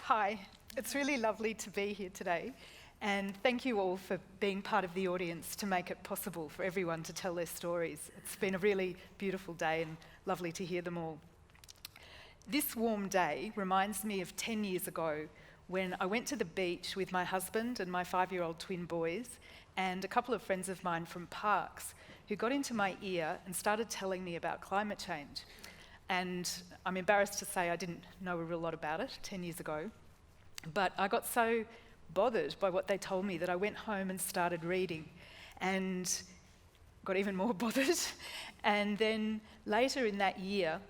Hi, it's really lovely to be here today, and thank you all for being part of the audience to make it possible for everyone to tell their stories. It's been a really beautiful day and lovely to hear them all. This warm day reminds me of 10 years ago when I went to the beach with my husband and my 5-year-old twin boys and a couple of friends of mine from Parks who got into my ear and started telling me about climate change. And I'm embarrassed to say I didn't know a real lot about it 10 years ago, but I got so bothered by what they told me that I went home and started reading and got even more bothered. And then later in that year,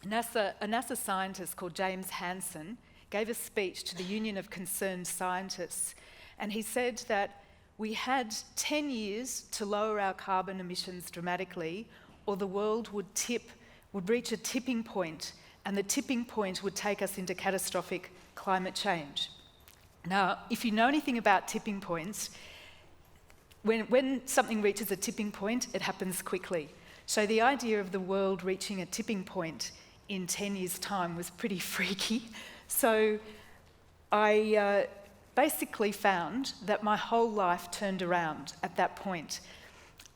a NASA scientist called James Hansen gave a speech to the Union of Concerned Scientists, and he said that we had 10 years to lower our carbon emissions dramatically, or the world would reach a tipping point, and the tipping point would take us into catastrophic climate change. Now, if you know anything about tipping points, when something reaches a tipping point, it happens quickly. So the idea of the world reaching a tipping point in 10 years' time was pretty freaky. So I basically found that my whole life turned around at that point.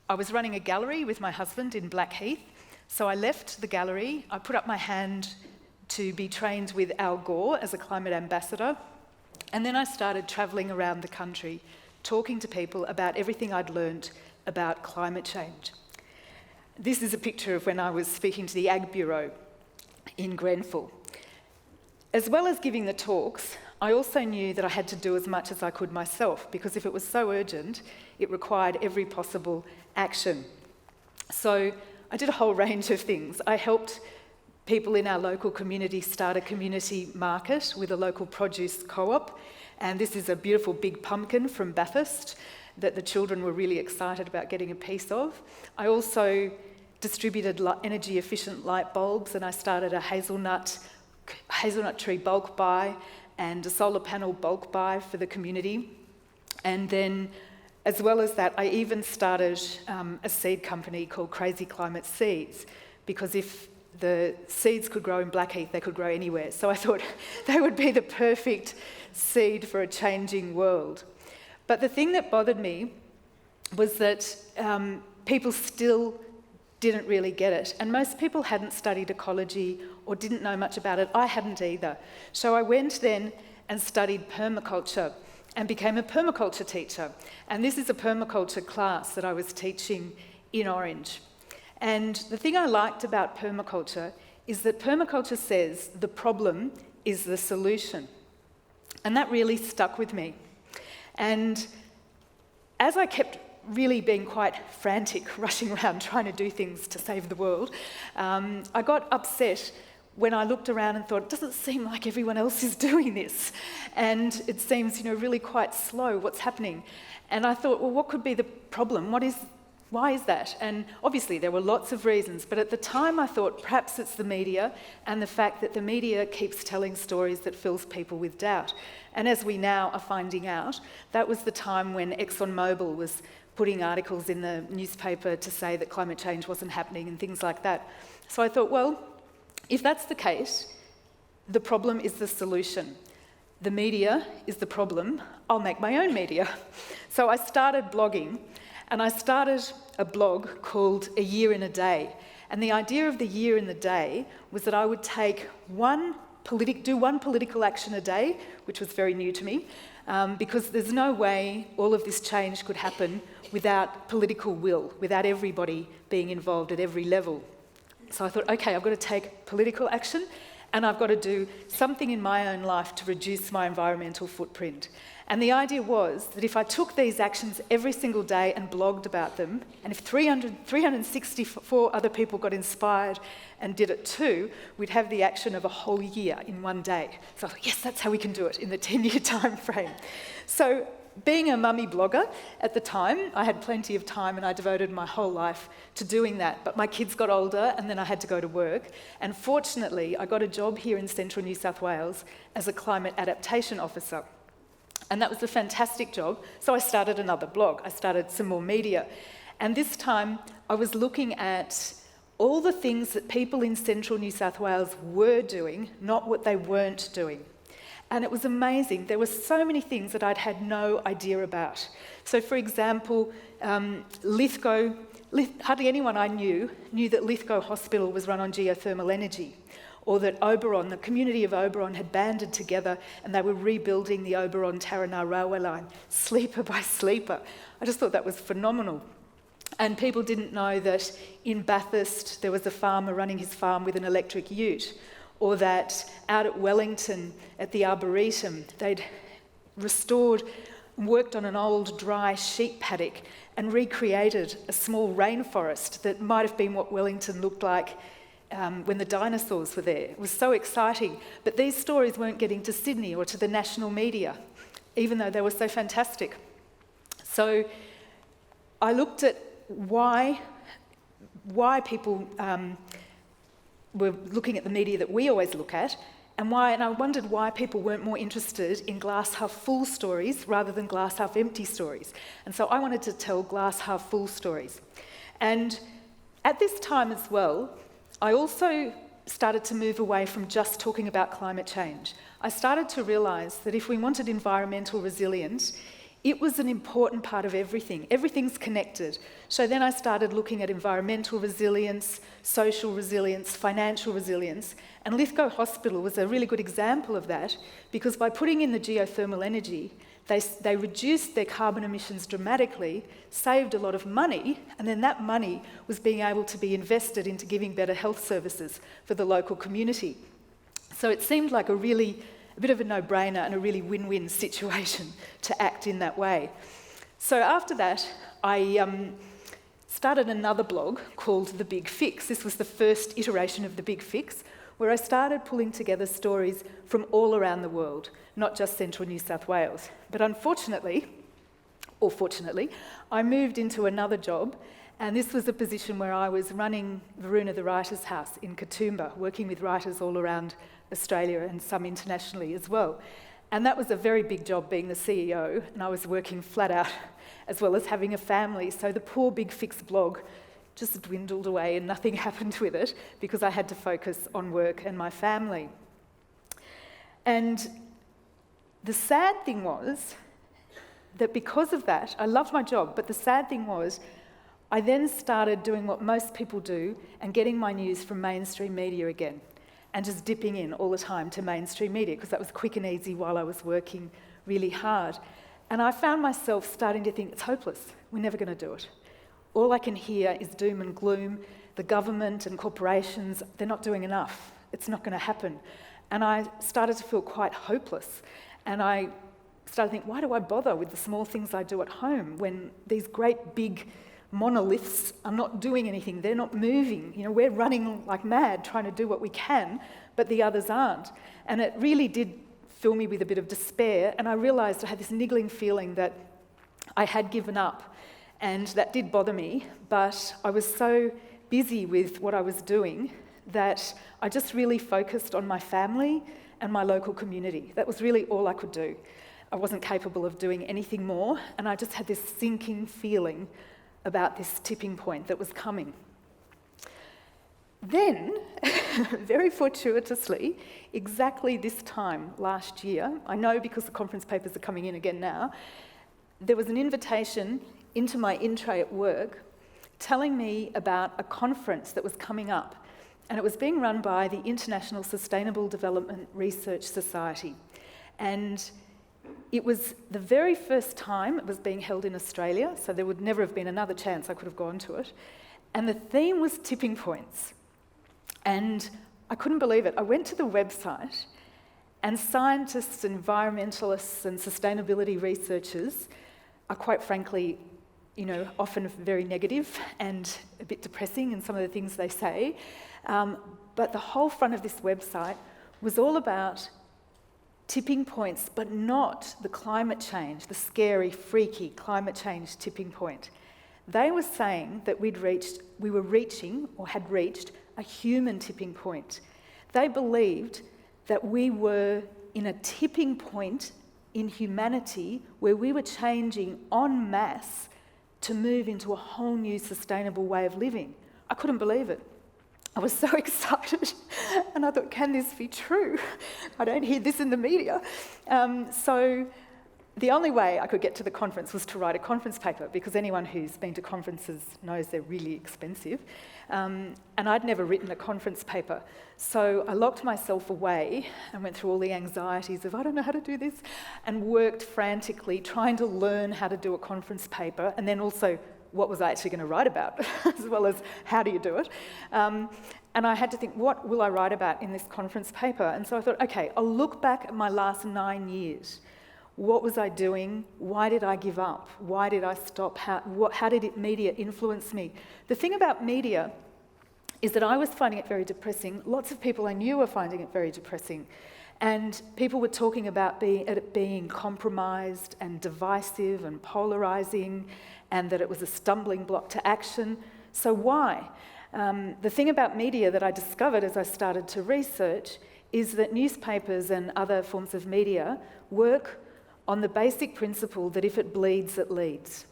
I was running a gallery with my husband in Blackheath. So I left the gallery, I put up my hand to be trained with Al Gore as a climate ambassador, and then I started travelling around the country, talking to people about everything I'd learnt about climate change. This is a picture of when I was speaking to the Ag Bureau in Grenfell. As well as giving the talks, I also knew that I had to do as much as I could myself, because if it was so urgent, it required every possible action. So I did a whole range of things. I helped people in our local community start a community market with a local produce co-op, and this is a beautiful big pumpkin from Bathurst that the children were really excited about getting a piece of. I also distributed energy efficient light bulbs, and I started a hazelnut tree bulk buy and a solar panel bulk buy for the community. And then as well as that, I even started a seed company called Crazy Climate Seeds, because if the seeds could grow in Blackheath, they could grow anywhere. So I thought they would be the perfect seed for a changing world. But the thing that bothered me was that people still didn't really get it. And most people hadn't studied ecology or didn't know much about it. I hadn't either. So I went then and studied permaculture and became a permaculture teacher. And this is a permaculture class that I was teaching in Orange. And the thing I liked about permaculture is that permaculture says the problem is the solution. And that really stuck with me. And as I kept really being quite frantic, rushing around trying to do things to save the world, I got upset when I looked around and thought, it doesn't seem like everyone else is doing this. And it seems, really quite slow, what's happening? And I thought, well, what could be the problem? Why is that? And obviously there were lots of reasons, but at the time I thought perhaps it's the media and the fact that the media keeps telling stories that fills people with doubt. And as we now are finding out, that was the time when ExxonMobil was putting articles in the newspaper to say that climate change wasn't happening and things like that. So I thought, well, if that's the case, the problem is the solution. The media is the problem. I'll make my own media. So I started blogging, and I started a blog called A Year in a Day. And the idea of the year in the day was that I would take do one political action a day, which was very new to me, because there's no way all of this change could happen without political will, without everybody being involved at every level. So I thought, okay, I've got to take political action and I've got to do something in my own life to reduce my environmental footprint. And the idea was that if I took these actions every single day and blogged about them, and if 364 other people got inspired and did it too, we'd have the action of a whole year in one day. So I thought, yes, that's how we can do it in the 10-year time frame. So being a mummy blogger at the time, I had plenty of time and I devoted my whole life to doing that. But my kids got older and then I had to go to work. And fortunately, I got a job here in central New South Wales as a climate adaptation officer. And that was a fantastic job. So I started another blog. I started some more media. And this time I was looking at all the things that people in central New South Wales were doing, not what they weren't doing. And it was amazing. There were so many things that I'd had no idea about. So, for example, hardly anyone I knew that Lithgow Hospital was run on geothermal energy, or that Oberon, the community of Oberon, had banded together and they were rebuilding the Oberon-Taranah railway line, sleeper by sleeper. I just thought that was phenomenal. And people didn't know that in Bathurst there was a farmer running his farm with an electric ute, or that out at Wellington at the Arboretum they'd restored and worked on an old dry sheep paddock and recreated a small rainforest that might have been what Wellington looked like when the dinosaurs were there. It was so exciting. But these stories weren't getting to Sydney or to the national media, even though they were so fantastic. So I looked at why people were looking at the media that we always look at, and I wondered why people weren't more interested in glass half full stories rather than glass half empty stories. And so I wanted to tell glass half full stories. And at this time as well, I also started to move away from just talking about climate change. I started to realise that if we wanted environmental resilience, it was an important part of everything. Everything's connected. So then I started looking at environmental resilience, social resilience, financial resilience, and Lithgow Hospital was a really good example of that, because by putting in the geothermal energy, they reduced their carbon emissions dramatically, saved a lot of money, and then that money was being able to be invested into giving better health services for the local community. So it seemed like a bit of a no-brainer and a really win-win situation to act in that way. So after that, I started another blog called The Big Fix. This was the first iteration of The Big Fix, where I started pulling together stories from all around the world, not just central New South Wales. But unfortunately, or fortunately, I moved into another job, and this was a position where I was running Varuna the Writers' House in Katoomba, working with writers all around Australia and some internationally as well. And that was a very big job, being the CEO, and I was working flat out as well as having a family. So the poor Big Fix blog just dwindled away and nothing happened with it because I had to focus on work and my family. And the sad thing was that because of that, I loved my job, but the sad thing was I then started doing what most people do and getting my news from mainstream media again, and just dipping in all the time to mainstream media because that was quick and easy while I was working really hard. And I found myself starting to think, it's hopeless, we're never going to do it. All I can hear is doom and gloom. The government and corporations, they're not doing enough. It's not going to happen. And I started to feel quite hopeless. And I started to think, why do I bother with the small things I do at home when these great big monoliths are not doing anything, they're not moving. You know, we're running like mad trying to do what we can, but the others aren't. And it really did fill me with a bit of despair, and I realised I had this niggling feeling that I had given up, and that did bother me, but I was so busy with what I was doing that I just really focused on my family and my local community. That was really all I could do. I wasn't capable of doing anything more, and I just had this sinking feeling about this tipping point that was coming. Then, very fortuitously, exactly this time last year, I know because the conference papers are coming in again now, there was an invitation into my in-tray at work telling me about a conference that was coming up, and it was being run by the International Sustainable Development Research Society. And it was the very first time it was being held in Australia, so there would never have been another chance I could have gone to it. And the theme was tipping points. And I couldn't believe it. I went to the website, and scientists, environmentalists, and sustainability researchers are quite frankly, you know, often very negative and a bit depressing in some of the things they say. But the whole front of this website was all about tipping points, but not the climate change, the scary, freaky climate change tipping point. They were saying that we were reaching, or had reached, a human tipping point. They believed that we were in a tipping point in humanity where we were changing en masse to move into a whole new sustainable way of living. I couldn't believe it. I was so excited, and I thought, can this be true? I don't hear this in the media. So the only way I could get to the conference was to write a conference paper, because anyone who's been to conferences knows they're really expensive. And I'd never written a conference paper. So I locked myself away and went through all the anxieties of, I don't know how to do this, and worked frantically trying to learn how to do a conference paper, and then also what was I actually going to write about, as well as how do you do it. And I had to think, what will I write about in this conference paper? And so I thought, okay, I'll look back at my last 9 years. What was I doing? Why did I give up? Why did I stop? How did media influence me? The thing about media is that I was finding it very depressing. Lots of people I knew were finding it very depressing. And people were talking about it being compromised and divisive and polarising, and that it was a stumbling block to action. So why? The thing about media that I discovered as I started to research is that newspapers and other forms of media work on the basic principle that if it bleeds, it leads.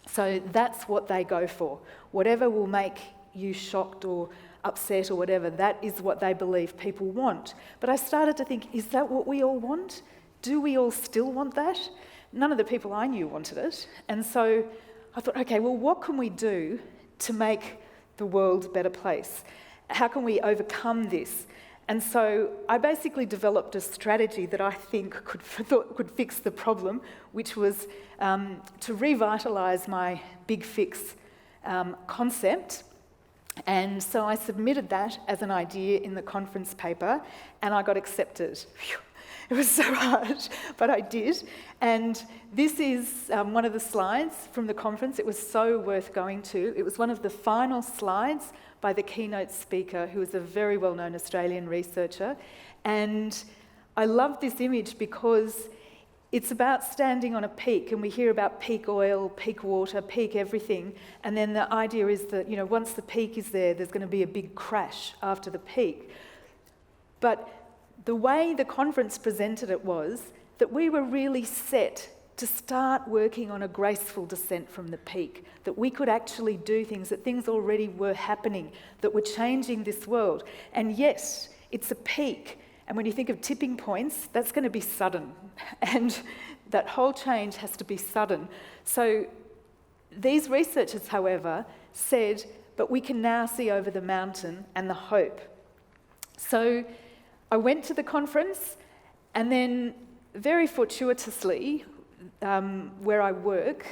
So that's what they go for. Whatever will make you shocked or upset or whatever, that is what they believe people want. But I started to think, is that what we all want? Do we all still want that? None of the people I knew wanted it. And so I thought, okay, well, what can we do to make the world a better place? How can we overcome this? And so I basically developed a strategy that I think could fix the problem, which was to revitalise my big fix concept. And so I submitted that as an idea in the conference paper, and I got accepted. Phew. It was so hard, but I did. And this is one of the slides from the conference. It was so worth going to. It was one of the final slides by the keynote speaker, who is a very well-known Australian researcher. And I love this image because it's about standing on a peak, and we hear about peak oil, peak water, peak everything. And then the idea is that, once the peak is there, there's going to be a big crash after the peak. But the way the conference presented it was that we were really set to start working on a graceful descent from the peak, that we could actually do things, that things already were happening, that were changing this world. And yes, it's a peak. And when you think of tipping points, that's going to be sudden. And that whole change has to be sudden. So these researchers, however, said, but we can now see over the mountain and the hope. So I went to the conference, and then very fortuitously, where I work,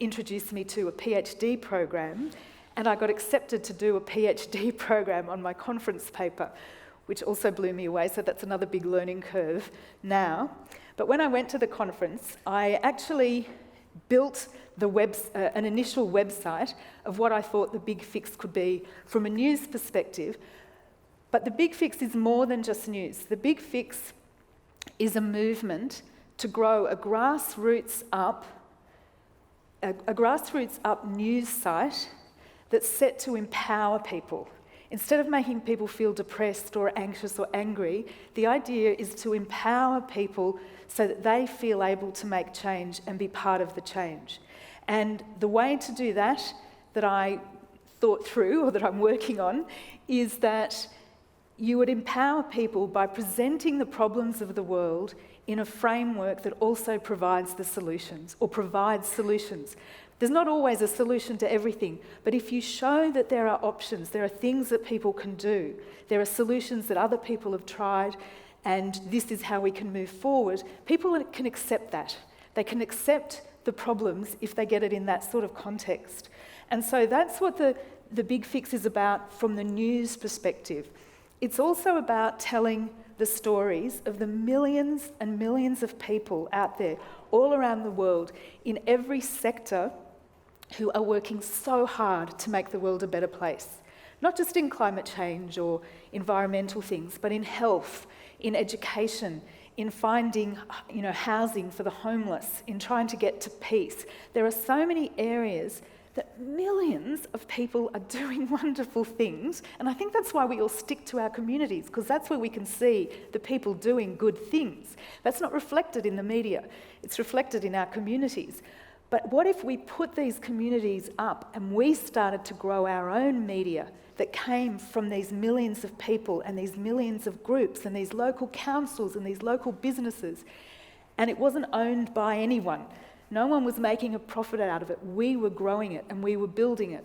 introduced me to a PhD program, and I got accepted to do a PhD program on my conference paper, which also blew me away, so that's another big learning curve now. But when I went to the conference, I actually built an initial website of what I thought the big fix could be from a news perspective. But the big fix is more than just news. The big fix is a movement to grow a grassroots up news site that's set to empower people. Instead of making people feel depressed or anxious or angry, the idea is to empower people so that they feel able to make change and be part of the change. And the way to do that I thought through, or that I'm working on, is that you would empower people by presenting the problems of the world in a framework that also provides the solutions, or provides solutions. There's not always a solution to everything, but if you show that there are options, there are things that people can do, there are solutions that other people have tried, and this is how we can move forward, people can accept that. They can accept the problems if they get it in that sort of context. And so that's what the big fix is about from the news perspective. It's also about telling the stories of the millions and millions of people out there all around the world in every sector who are working so hard to make the world a better place. Not just in climate change or environmental things, but in health, in education, in finding, housing for the homeless, in trying to get to peace. There are so many areas that millions of people are doing wonderful things, and I think that's why we all stick to our communities, because that's where we can see the people doing good things. That's not reflected in the media, it's reflected in our communities. But what if we put these communities up and we started to grow our own media that came from these millions of people and these millions of groups and these local councils and these local businesses, and it wasn't owned by anyone. No one was making a profit out of it. We were growing it and we were building it.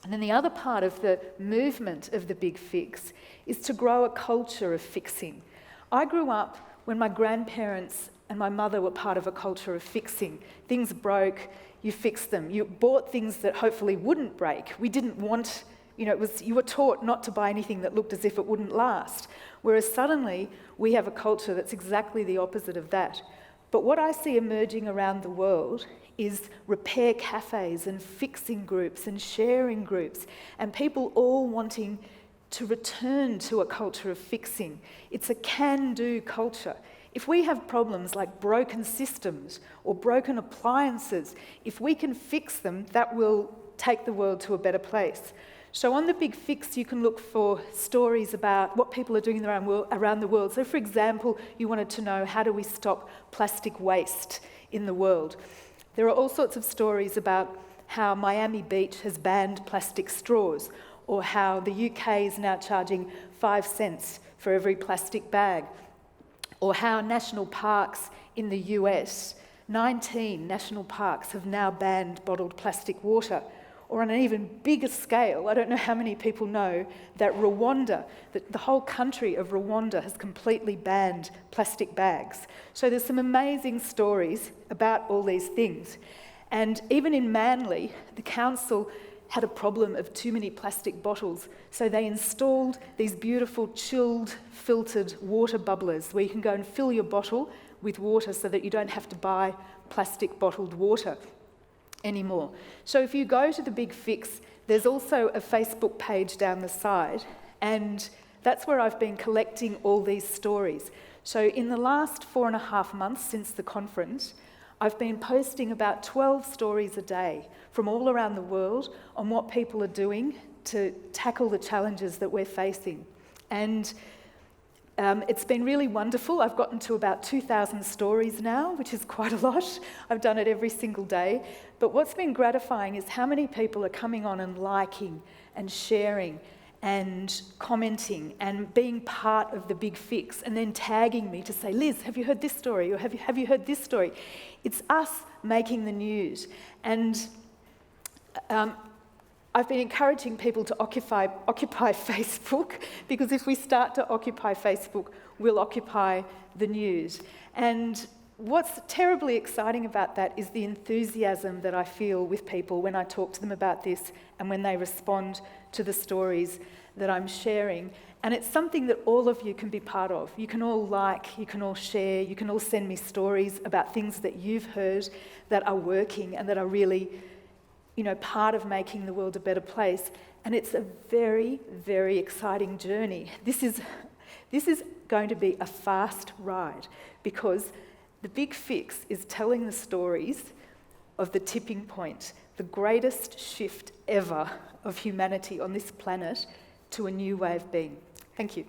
And then the other part of the movement of the Big Fix is to grow a culture of fixing. I grew up when my grandparents and my mother were part of a culture of fixing. Things broke, you fixed them. You bought things that hopefully wouldn't break. We didn't want, you were taught not to buy anything that looked as if it wouldn't last. Whereas suddenly we have a culture that's exactly the opposite of that. But what I see emerging around the world is repair cafes and fixing groups and sharing groups, and people all wanting to return to a culture of fixing. It's a can-do culture. If we have problems like broken systems or broken appliances, if we can fix them, that will take the world to a better place. So on the Big Fix, you can look for stories about what people are doing around the world. So for example, you wanted to know, how do we stop plastic waste in the world? There are all sorts of stories about how Miami Beach has banned plastic straws, or how the UK is now charging 5 cents for every plastic bag, or how national parks in the US, 19 national parks have now banned bottled plastic water. Or on an even bigger scale, I don't know how many people know that Rwanda, that the whole country of Rwanda has completely banned plastic bags. So there's some amazing stories about all these things. And even in Manly, the council had a problem of too many plastic bottles, so they installed these beautiful chilled, filtered water bubblers where you can go and fill your bottle with water so that you don't have to buy plastic bottled water anymore. So if you go to the Big Fix, there's also a Facebook page down the side, and that's where I've been collecting all these stories. So in the last 4.5 months since the conference, I've been posting about 12 stories a day from all around the world on what people are doing to tackle the challenges that we're facing. And it's been really wonderful. I've gotten to about 2,000 stories now, which is quite a lot. I've done it every single day. But what's been gratifying is how many people are coming on and liking and sharing and commenting and being part of the Big Fix, and then tagging me to say, Liz, have you heard this story? Or have you heard this story? It's us making the news. And I've been encouraging people to occupy Facebook, because if we start to occupy Facebook, we'll occupy the news. And what's terribly exciting about that is the enthusiasm that I feel with people when I talk to them about this and when they respond to the stories that I'm sharing. And it's something that all of you can be part of. You can all like, you can all share, you can all send me stories about things that you've heard that are working and that are really, part of making the world a better place. And it's a very, very exciting journey. This is going to be a fast ride, because the Big Fix is telling the stories of the tipping point, the greatest shift ever of humanity on this planet to a new way of being. Thank you.